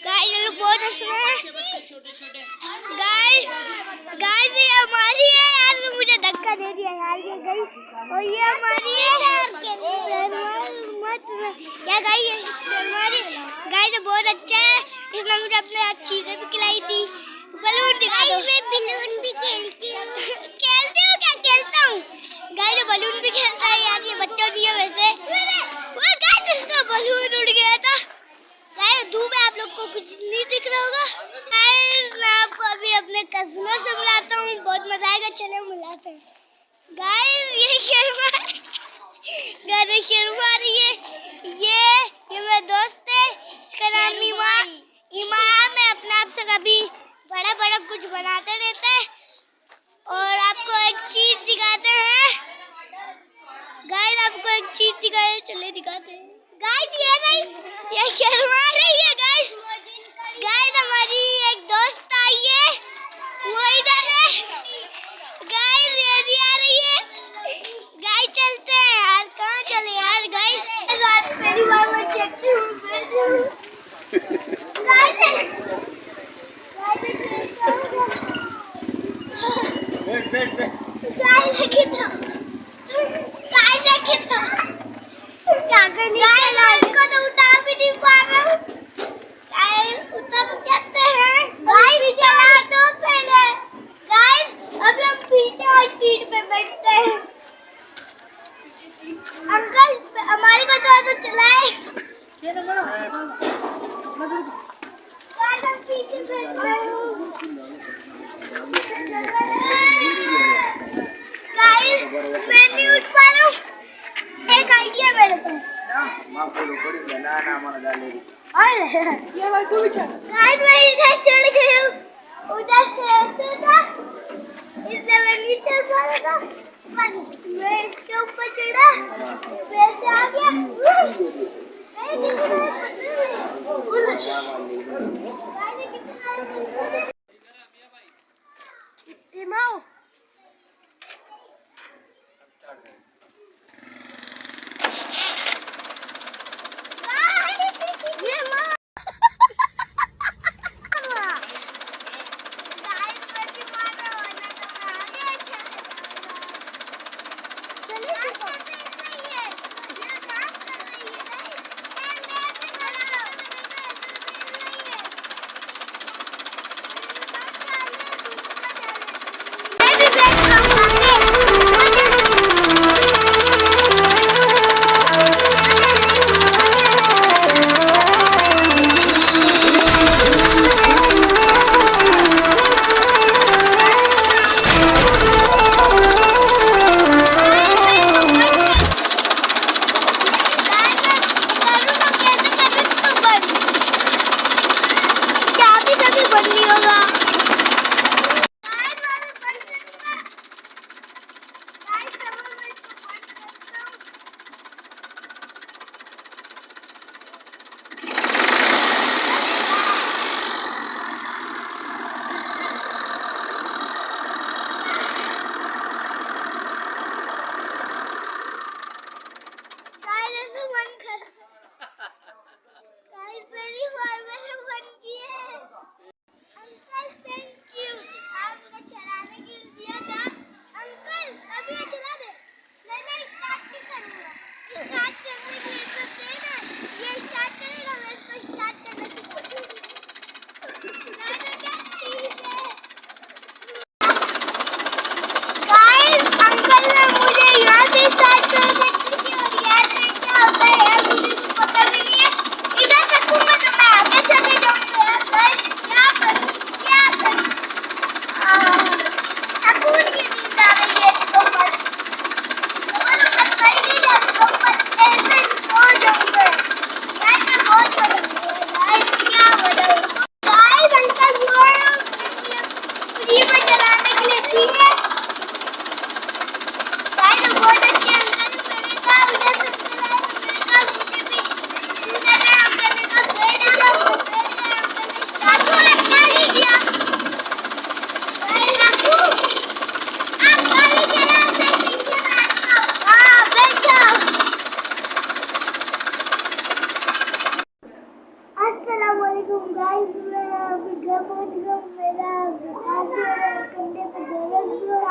Guys ये लोग बहुत हंस रहे हैं। गाइस गाइस ये हमारी है यार, मुझे धक्का दे दिया यार ये गाइस। और ये हमारी है यार, मत क्या गाइस ये हमारी गाइस बहुत अच्छा है। इसने मुझे अपने हाथ चीज़ें भी खिलाई थी। बलून दिखा दो। मैं बलून भी खेलती हूँ। खेलती हूँ क्या? खेलता हूँ गाइस। ये बलून भी खेलता है यार, ये बच्चा नहीं है वैसे। वो गाइस इसका बलून उड़ गया था। गाइस धूप है, आप लोग को कुछ नहीं दिख रहा होगा। गाइस मैं आपको अभी अपने कज़नों से मिलाता हूँ, बहुत मजा आएगा। चले मिलाते हैं। गाइस ये शर्मा गाइस शर्मा रही है। ये मेरा दोस्त है, इसका नाम ईमान है। अपने आप से कभी बड़ा बड़ा कुछ बनाते रहते हैं। और आपको एक चीज दिखाते हैं गाइस, आपको एक चीज दिखाते, चले दिखाते हैं गाइस। ये नहीं, ये शर्मा रही है गाइस। गाइस हमारी एक दोस्त आई है, वो इधर है गाइस। ये भी आ रही है गाइस। चलते हैं यार, कहाँ चले यार गाइस। आज पहली बार मैं देखती हूँ गाइस। क्या करनी को तो उठा भी नहीं पा रहा हूँ। उतर सकते हैं गाइस, चला दो पहले गाइस। अभी हम पीछे और सीट पे बैठते हैं। अंकल हमारी को तो चलाए। हम पीछे बैठ रहे हैं गाइस। मैं नहीं उठ पा रहा हूँ। एक आइडिया मेरे पास। ये बात तू भी चढ़। गाइस मैं इधर चढ़ गई हूँ, उधर से ऐसे था, इसलिए मैं नहीं चढ़ पा रहा था। मैं इसके ऊपर चढ़ा, वैसे आ गया। इमाओ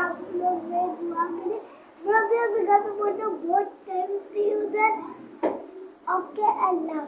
आप लोग मेरी दुआ करें। मैं अभी घर पे पहुंचा, बहुत टाइम थी उधर। ओके, अल्लाह।